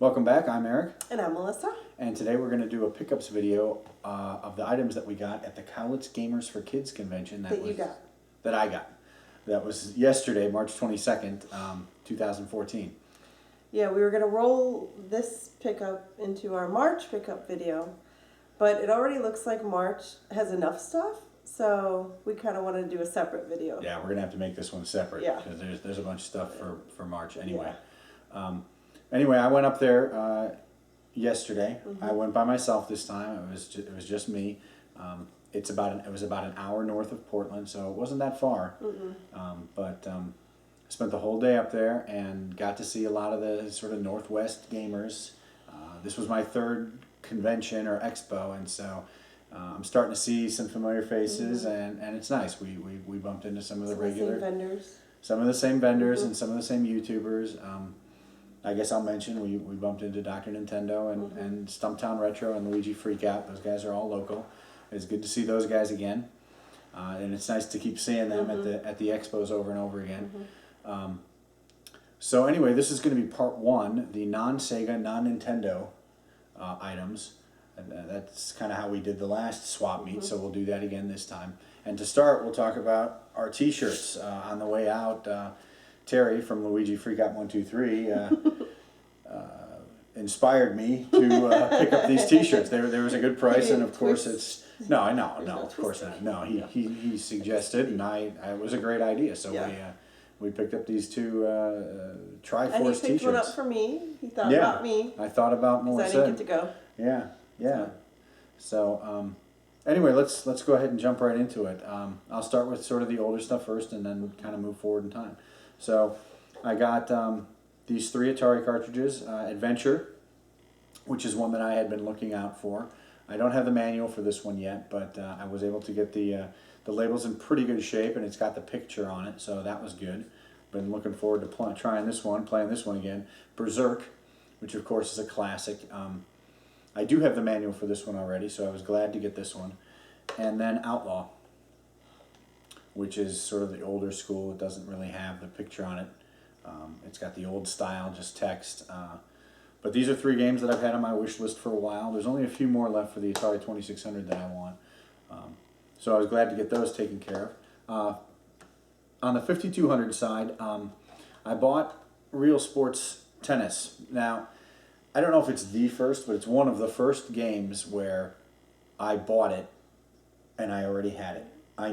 Welcome back, I'm Eric. And I'm Melissa. And today we're going to do a pickups video of the items that we got at the Cowlitz Gamers for Kids convention. That I got. That was yesterday, March 22nd, 2014. Yeah, we were going to roll this pickup into our March pickup video, but it already looks like March has enough stuff, so we kind of wanted to do a separate video. Yeah, we're going to have to make this one separate, yeah, because there's a bunch of stuff for March anyway. Yeah. Anyway, I went up there yesterday. Mm-hmm. I went by myself this time. It was just me. It was about an hour north of Portland, so it wasn't that far. But spent the whole day up there and got to see a lot of the sort of Northwest gamers. This was my third convention or expo, and so I'm starting to see some familiar faces, and it's nice. We bumped into some of the regular vendors. Some of the same vendors and some of the same YouTubers. I guess I'll mention we bumped into Dr. Nintendo and Stumptown Retro and Luigi Freakout. Those guys are all local. It's good to see those guys again, and it's nice to keep seeing them at the expos over and over again. So anyway, this is going to be part one, the non-Sega, non-Nintendo items. That's kind of how we did the last swap meet, so we'll do that again this time. And to start, we'll talk about our T-shirts. On the way out, Terry from Luigi Freakout 123 inspired me to pick up these T-shirts. There was a good price, and of course it's no, of course not. No, he suggested, and it was a great idea. So we picked up these two Triforce and he picked T-shirts. one up for me. He thought about me. I thought about Melissa. I didn't get to go. Yeah. So anyway, let's go ahead and jump right into it. I'll start with sort of the older stuff first, and then kind of move forward in time. So I got these three Atari cartridges, Adventure, which is one that I had been looking out for. I don't have the manual for this one yet, but I was able to get the labels in pretty good shape, and it's got the picture on it, so that was good. Been looking forward to playing this one again. Berserk, which of course is a classic. I do have the manual for this one already, so I was glad to get this one. And then Outlaw, which is sort of the older school. It doesn't really have the picture on it. It's got the old style, just text. But these are three games that I've had on my wish list for a while. There's only a few more left for the Atari 2600 that I want. So I was glad to get those taken care of. On the 5200 side, I bought Real Sports Tennis. Now, I don't know if it's the first, but it's one of the first games where I bought it and I already had it. I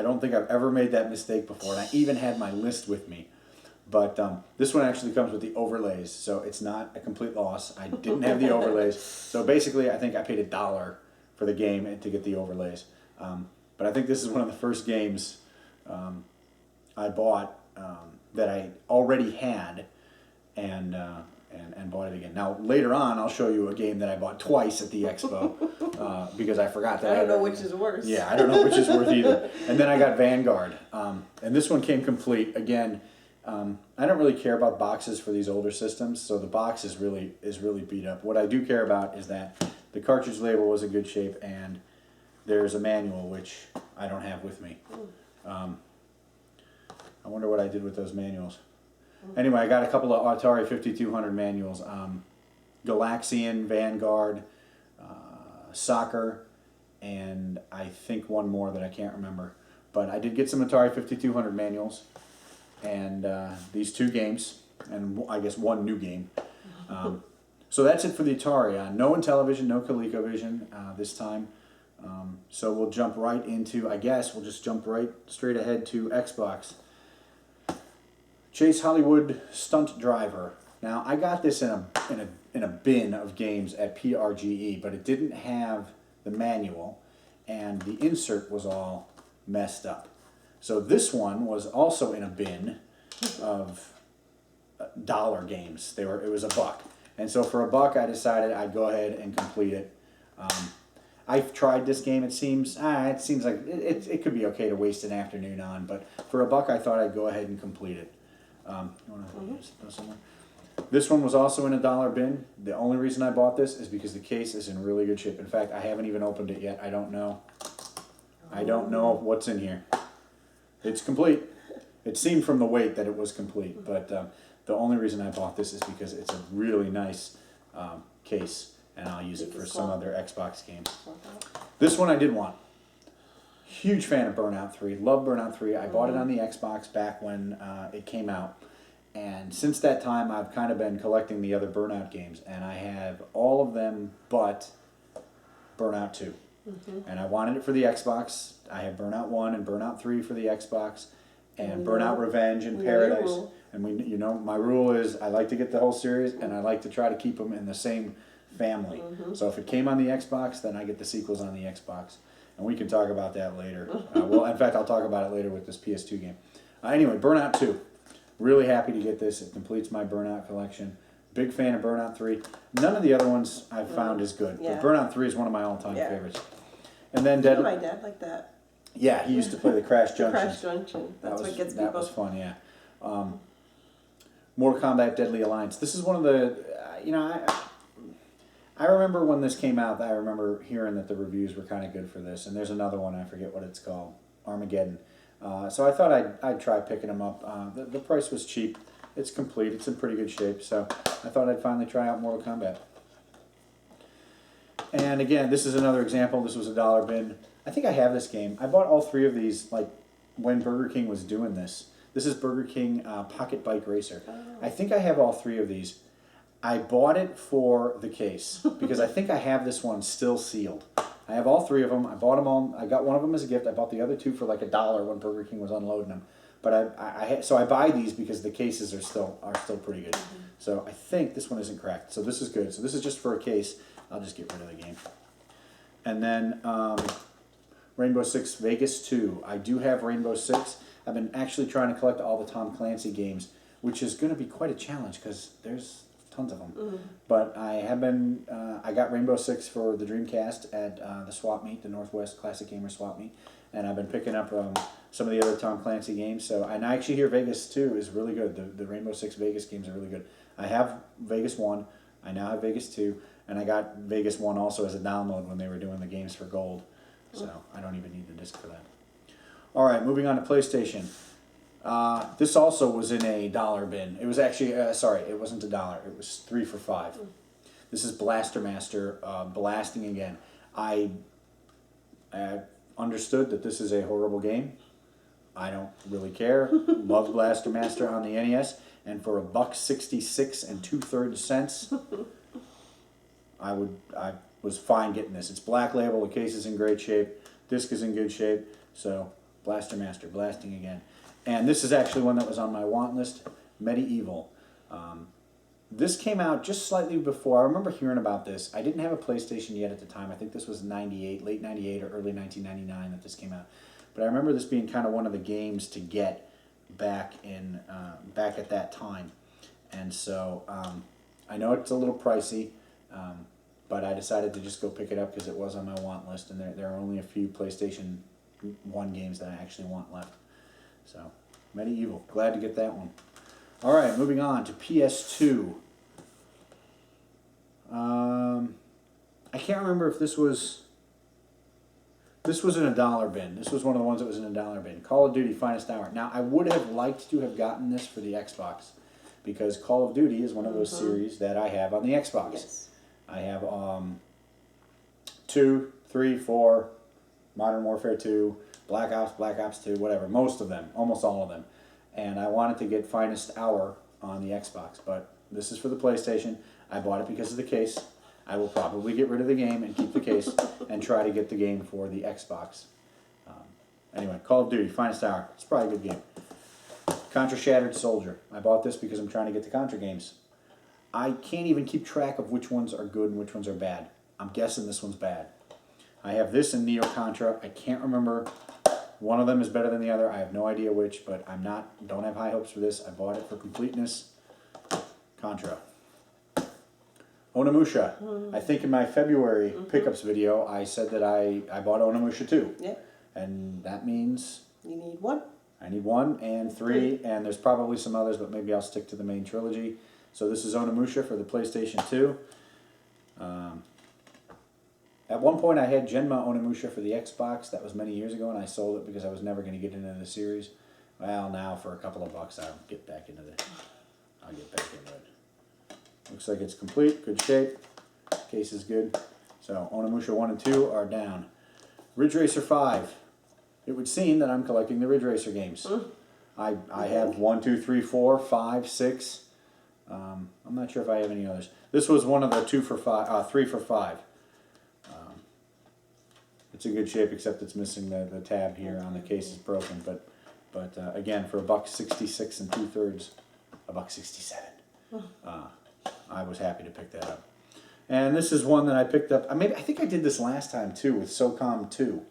don't think I've ever made that mistake before, and I even had my list with me. But this one actually comes with the overlays, so it's not a complete loss. I didn't have the overlays. So basically, I think I paid $1 for the game to get the overlays. But I think this is one of the first games I bought that I already had and bought it again. Now, later on, I'll show you a game that I bought twice at the expo because I forgot that. I don't know which is worse. Yeah, I don't know which is worth either. And then I got Vanguard. And this one came complete. Again, I don't really care about boxes for these older systems, so the box is really beat up. What I do care about is that the cartridge label was in good shape, and there's a manual, which I don't have with me. I wonder what I did with those manuals. Anyway, I got a couple of Atari 5200 manuals. Galaxian, Vanguard, Soccer, and I think one more that I can't remember. But I did get some Atari 5200 manuals, and these two games, and I guess one new game. So that's it for the Atari. No Intellivision, no ColecoVision this time. So we'll jump right into, I guess, we'll just jump right straight ahead to Xbox. Chase Hollywood Stunt Driver. Now, I got this in a bin of games at PRGE, but it didn't have the manual, and the insert was all messed up. So this one was also in a bin of dollar games. It was $1, and so for $1, I decided I'd go ahead and complete it. I've tried this game. It seems like it could be okay to waste an afternoon on, but for $1, I thought I'd go ahead and complete it. This one was also in a dollar bin. The only reason I bought this is because the case is in really good shape. In fact, I haven't even opened it yet. I don't know what's in here. It's complete. It seemed from the weight that it was complete, but The only reason I bought this is because it's a really nice case, and I'll use it for some other Xbox games. This one I did want. Huge fan of Burnout 3. Love Burnout 3. I bought it on the Xbox back when it came out. And since that time, I've kind of been collecting the other Burnout games. And I have all of them but Burnout 2. And I wanted it for the Xbox. I have Burnout 1 and Burnout 3 for the Xbox. And Burnout Revenge and Paradise. And my rule is I like to get the whole series, and I like to try to keep them in the same family. So if it came on the Xbox, then I get the sequels on the Xbox. And we can talk about that later. Well, in fact, I'll talk about it later with this PS2 game. Anyway, Burnout 2. Really happy to get this. It completes my Burnout collection. Big fan of Burnout 3. None of the other ones I've found is good. But Burnout 3 is one of my all-time favorites. And then My dad liked that. Yeah, he used to play the Crash Junction. Crash Junction. That's what gets people. That was fun, yeah. Mortal Kombat Deadly Alliance. This is one of the, I remember when this came out, I remember hearing that the reviews were kind of good for this. And there's another one, I forget what it's called, Armageddon. So I thought I'd try picking them up. The price was cheap. It's complete. It's in pretty good shape. So I thought I'd finally try out Mortal Kombat. And again, this is another example. This was a dollar bin. I think I have this game. I bought all three of these like when Burger King was doing this. This is Burger King Pocket Bike Racer. Oh. I think I have all three of these. I bought it for the case because I think I have this one still sealed. I have all three of them. I bought them all. I got one of them as a gift. I bought the other two for like $1 when Burger King was unloading them. But so I buy these because the cases are still pretty good. Mm-hmm. So I think this one isn't cracked. So this is good. So this is just for a case. I'll just get rid of the game. And then Rainbow Six Vegas 2. I do have Rainbow Six. I've been actually trying to collect all the Tom Clancy games, which is going to be quite a challenge because there's tons of them. Mm-hmm. But I have been, I got Rainbow Six for the Dreamcast at the swap meet, the Northwest Classic Gamer swap meet. And I've been picking up some of the other Tom Clancy games. So, and I actually hear Vegas 2 is really good. The Rainbow Six Vegas games are really good. I have Vegas 1. I now have Vegas 2. And I got Vegas 1 also as a download when they were doing the games for gold. So I don't even need the disc for that. All right, moving on to PlayStation. This also was in a dollar bin. It was actually, sorry, it wasn't $1. It was 3 for $5. This is Blaster Master, Blasting Again. I understood that this is a horrible game. I don't really care. Love Blaster Master on the NES. And for $1.66 and 2/3 cents, I was fine getting this. It's black label. The case is in great shape. Disc is in good shape. So Blaster Master, Blasting Again. And this is actually one that was on my want list, Medieval. This came out just slightly before. I remember hearing about this. I didn't have a PlayStation yet at the time. I think this was 98, late 98 or early 1999 that this came out. But I remember this being kind of one of the games to get back at that time. And so I know it's a little pricey, but I decided to just go pick it up because it was on my want list. And there are only a few PlayStation 1 games that I actually want left. So, Medieval. Glad to get that one. All right, moving on to PS2. I can't remember if this was in a dollar bin. This was one of the ones that was in a dollar bin. Call of Duty Finest Hour. Now, I would have liked to have gotten this for the Xbox because Call of Duty is one of those series that I have on the Xbox. Yes. I have 2, 3, 4, Modern Warfare 2, Black Ops 2, whatever. Most of them, almost all of them. And I wanted to get Finest Hour on the Xbox, but this is for the PlayStation. I bought it because of the case. I will probably get rid of the game and keep the case and try to get the game for the Xbox. Anyway, Call of Duty, Finest Hour. It's probably a good game. Contra Shattered Soldier. I bought this because I'm trying to get the Contra games. I can't even keep track of which ones are good and which ones are bad. I'm guessing this one's bad. I have this and Neo Contra. I can't remember. One of them is better than the other. I have no idea which, but don't have high hopes for this. I bought it for completeness. Contra. Onimusha. I think in my February pickups video, I said that I bought Onimusha 2. Yeah. And that means... You need 1. I need 1 and 3, and there's probably some others, but maybe I'll stick to the main trilogy. So this is Onimusha for the PlayStation 2. At one point I had Genma Onimusha for the Xbox. That was many years ago, and I sold it because I was never going to get into the series. Well, now for a couple of bucks I'll get back into I'll get back into it. Looks like it's complete, good shape. Case is good. So Onimusha 1 and 2 are down. Ridge Racer 5. It would seem that I'm collecting the Ridge Racer games. I have 1, 2, 3, 4, 5, 6. I'm not sure if I have any others. This was one of the 3 for 5. It's a good shape, except it's missing the tab here on the case is broken. But again, for $1.66 and 2/3, $1.67. I was happy to pick that up. And this is one that I picked up. I think I did this last time too with SOCOM 2.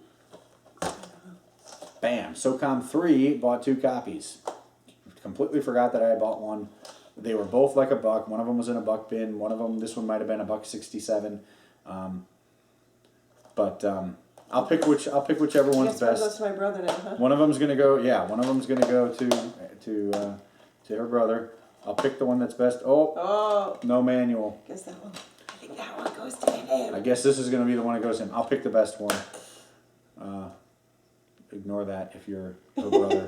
Bam! SOCOM 3 bought 2 copies. Completely forgot that I had bought one. They were both like $1. One of them was in a buck bin. One of them, this one might have been $1.67. I'll pick whichever one's I guess best. goes to my brother now, huh? One of them's gonna go. Yeah, one of them's gonna go to her brother. I'll pick the one that's best. Oh, no manual. Guess that one. I think that one goes to him. I guess this is gonna be the one that goes to him. I'll pick the best one. Ignore that if you're her brother,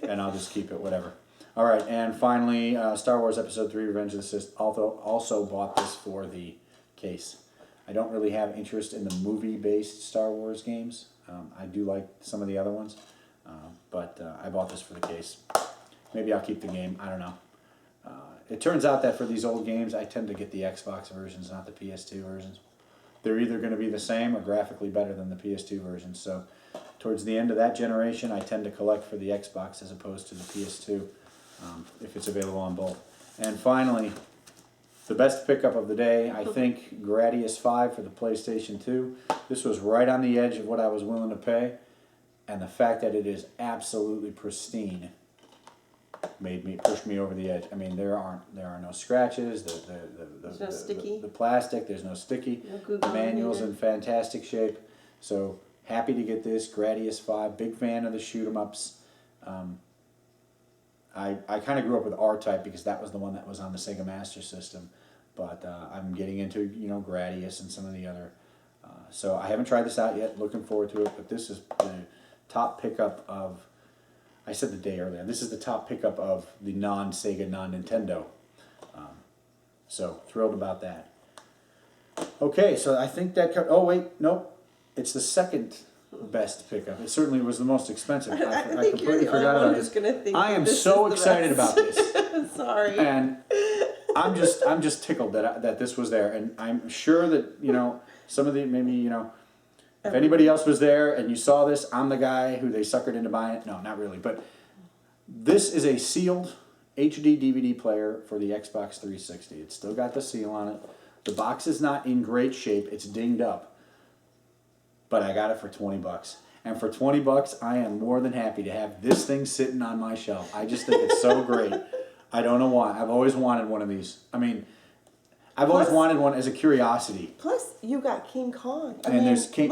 and I'll just keep it. Whatever. All right, and finally, Star Wars Episode 3: Revenge of the Sith. Also bought this for the case. I don't really have interest in the movie-based Star Wars games. I do like some of the other ones, but I bought this for the case. Maybe I'll keep the game. I don't know. It turns out that for these old games, I tend to get the Xbox versions, not the PS2 versions. They're either going to be the same or graphically better than the PS2 versions. So towards the end of that generation, I tend to collect for the Xbox as opposed to the PS2, if it's available on both. And finally, the best pickup of the day, I think, Gradius 5 for the PlayStation 2. This was right on the edge of what I was willing to pay, and the fact that it is absolutely pristine pushed me over the edge. I mean, there are no scratches. There's no sticky. The plastic, there's no sticky. No the manual's in fantastic shape. So happy to get this Gradius 5. Big fan of the shoot 'em ups. I kind of grew up with R-Type because that was the one that was on the Sega Master System, but I'm getting into Gradius and some of the other. So I haven't tried this out yet. Looking forward to it, but this is the top pickup of. I said the day earlier. This is the top pickup of the non-Sega, non-Nintendo. So thrilled about that. Okay, so I think that. Oh wait, nope. It's the second best pickup. It certainly was the most expensive. I completely forgot about this. I am so excited about this. Sorry. And I'm just tickled that this was there, and I'm sure that some of the maybe if anybody else was there and you saw this, I'm the guy who they suckered into buying it. No, not really, but this is a sealed HD DVD player for the Xbox 360. It's still got the seal on it. The box is not in great shape. It's dinged up. But I got it for $20. And for $20, I am more than happy to have this thing sitting on my shelf. I just think it's so great. I don't know why. I've always wanted one of these. I mean, I've always wanted one as a curiosity. Plus, you got King Kong. There's King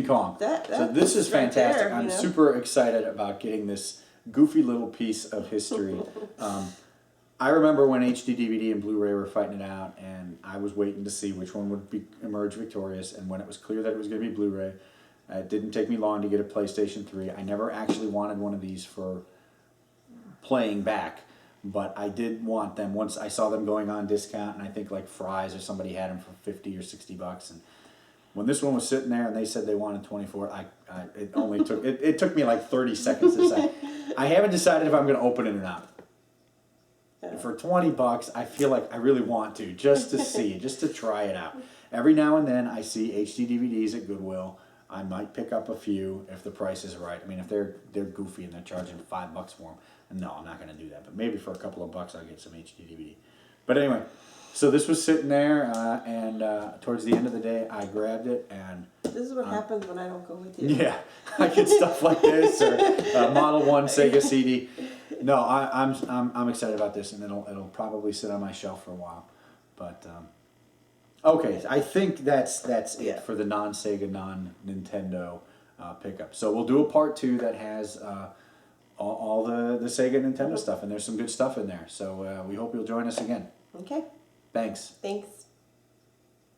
Kong. So this is fantastic. I'm super excited about getting this goofy little piece of history. I remember when HD DVD and Blu-ray were fighting it out, and I was waiting to see which one would emerge victorious. And when it was clear that it was going to be Blu-ray, it didn't take me long to get a PlayStation 3. I never actually wanted one of these for playing back, but I did want them once I saw them going on discount, and I think like Fry's or somebody had them for $50 or $60. And when this one was sitting there and they said they wanted 24, it only took it took me like 30 seconds to decide. I haven't decided if I'm going to open it or not. For $20, I feel like I really want to, just to see, just to try it out. Every now and then I see HD DVDs at Goodwill. I might pick up a few if the price is right. I mean, if they're goofy and they're charging $5 for them, no, I'm not going to do that. But maybe for a couple of bucks I'll get some HD DVD. But anyway, so this was sitting there, and towards the end of the day I grabbed it, and this is what happens when I don't go with you. Yeah, I get stuff like this or Model 1 Sega CD. No, I'm excited about this, and it'll probably sit on my shelf for a while. But okay, I think that's it for the non-Sega, non-Nintendo pickup. So we'll do a part 2 that has all the Sega and Nintendo stuff, and there's some good stuff in there. So we hope you'll join us again. Okay. Thanks. Thanks.